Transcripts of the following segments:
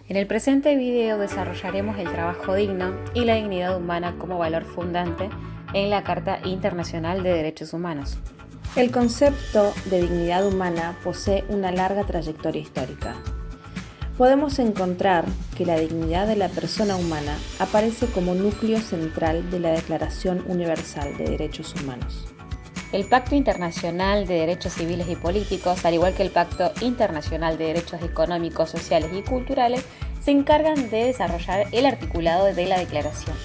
En el presente video desarrollaremos el trabajo digno y la dignidad humana como valor fundante en la Carta Internacional de Derechos Humanos. El concepto de dignidad humana posee una larga trayectoria histórica. Podemos encontrar que la dignidad de la persona humana aparece como núcleo central de la Declaración Universal de Derechos Humanos. El Pacto Internacional de Derechos Civiles y Políticos, al igual que el Pacto Internacional de Derechos Económicos, Sociales y Culturales, se encargan de desarrollar el articulado de la Declaración.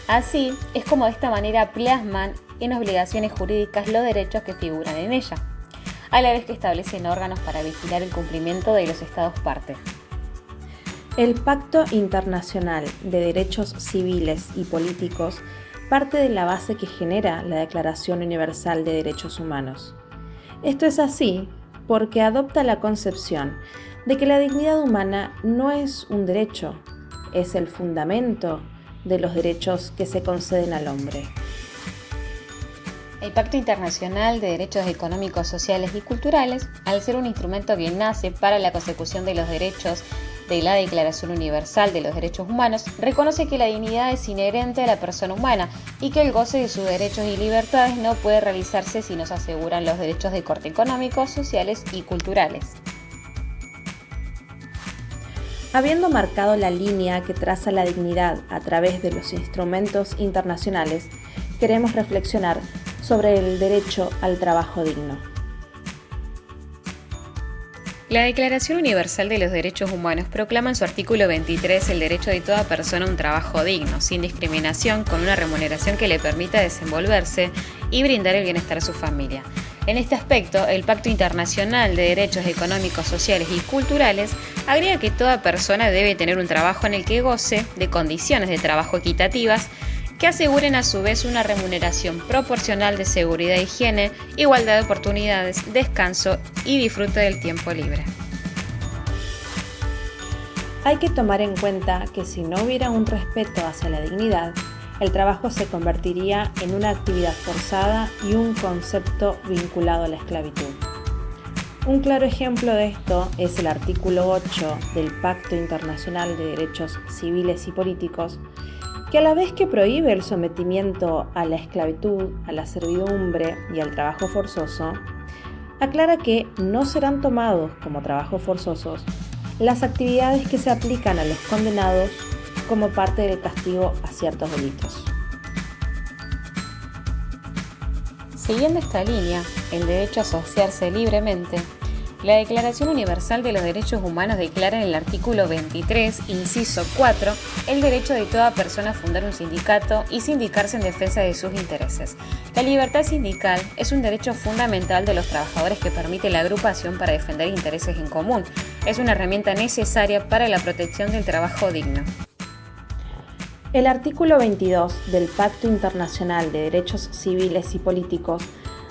Así es como de esta manera plasman en obligaciones jurídicas los derechos que figuran en ella, a la vez que establecen órganos para vigilar el cumplimiento de los Estados parte. El Pacto Internacional de Derechos Civiles y Políticos parte de la base que genera la Declaración Universal de Derechos Humanos. Esto es así porque adopta la concepción de que la dignidad humana no es un derecho, es el fundamento de los derechos que se conceden al hombre. El Pacto Internacional de Derechos Económicos, Sociales y Culturales, al ser un instrumento que nace para la consecución de los derechos de la Declaración Universal de los Derechos Humanos, reconoce que la dignidad es inherente a la persona humana y que el goce de sus derechos y libertades no puede realizarse si no se aseguran los derechos de corte económico, sociales y culturales. Habiendo marcado la línea que traza la dignidad a través de los instrumentos internacionales, queremos reflexionar sobre el derecho al trabajo digno. La Declaración Universal de los Derechos Humanos proclama en su artículo 23 el derecho de toda persona a un trabajo digno, sin discriminación, con una remuneración que le permita desenvolverse y brindar el bienestar a su familia. En este aspecto, el Pacto Internacional de Derechos Económicos, Sociales y Culturales agrega que toda persona debe tener un trabajo en el que goce de condiciones de trabajo equitativas que aseguren a su vez una remuneración proporcional de seguridad e higiene, igualdad de oportunidades, descanso y disfrute del tiempo libre. Hay que tomar en cuenta que si no hubiera un respeto hacia la dignidad, el trabajo se convertiría en una actividad forzada y un concepto vinculado a la esclavitud. Un claro ejemplo de esto es el artículo 8 del Pacto Internacional de Derechos Civiles y Políticos, que a la vez que prohíbe el sometimiento a la esclavitud, a la servidumbre y al trabajo forzoso, aclara que no serán tomados como trabajos forzosos las actividades que se aplican a los condenados como parte del castigo a ciertos delitos. Siguiendo esta línea, el derecho a asociarse libremente, la Declaración Universal de los Derechos Humanos declara en el artículo 23, inciso 4, el derecho de toda persona a fundar un sindicato y sindicarse en defensa de sus intereses. La libertad sindical es un derecho fundamental de los trabajadores que permite la agrupación para defender intereses en común. Es una herramienta necesaria para la protección del trabajo digno. El artículo 22 del Pacto Internacional de Derechos Civiles y Políticos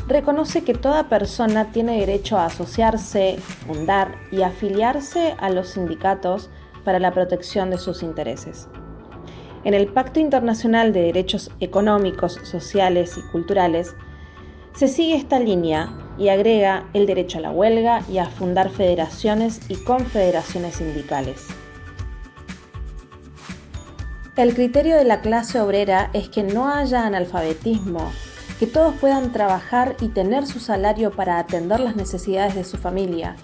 reconoce que toda persona tiene derecho a asociarse, fundar y afiliarse a los sindicatos para la protección de sus intereses. En el Pacto Internacional de Derechos Económicos, Sociales y Culturales se sigue esta línea y agrega el derecho a la huelga y a fundar federaciones y confederaciones sindicales. El criterio de la clase obrera es que no haya analfabetismo, que todos puedan trabajar y tener su salario para atender las necesidades de su familia,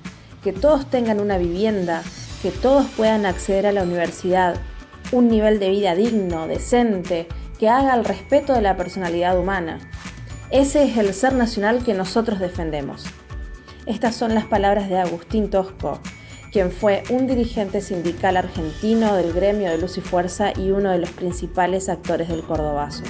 que todos tengan una vivienda, que todos puedan acceder a la universidad, un nivel de vida digno, decente, que haga el respeto de la personalidad humana. Ese es el ser nacional que nosotros defendemos. Estas son las palabras de Agustín Tosco, quien fue un dirigente sindical argentino del gremio de Luz y Fuerza y uno de los principales actores del Cordobazo.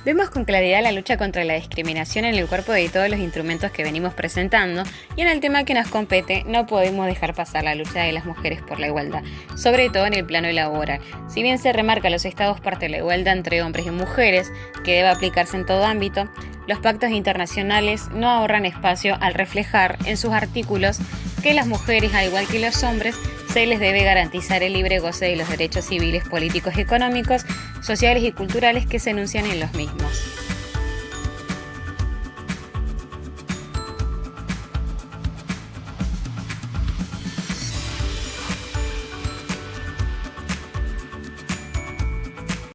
Vemos con claridad la lucha contra la discriminación en el cuerpo de todos los instrumentos que venimos presentando, y en el tema que nos compete no podemos dejar pasar la lucha de las mujeres por la igualdad, sobre todo en el plano laboral. Si bien se remarca los estados parte de la igualdad entre hombres y mujeres, que debe aplicarse en todo ámbito, los pactos internacionales no ahorran espacio al reflejar en sus artículos que las mujeres, al igual que los hombres, se les debe garantizar el libre goce de los derechos civiles, políticos, económicos, sociales y culturales que se enuncian en los mismos.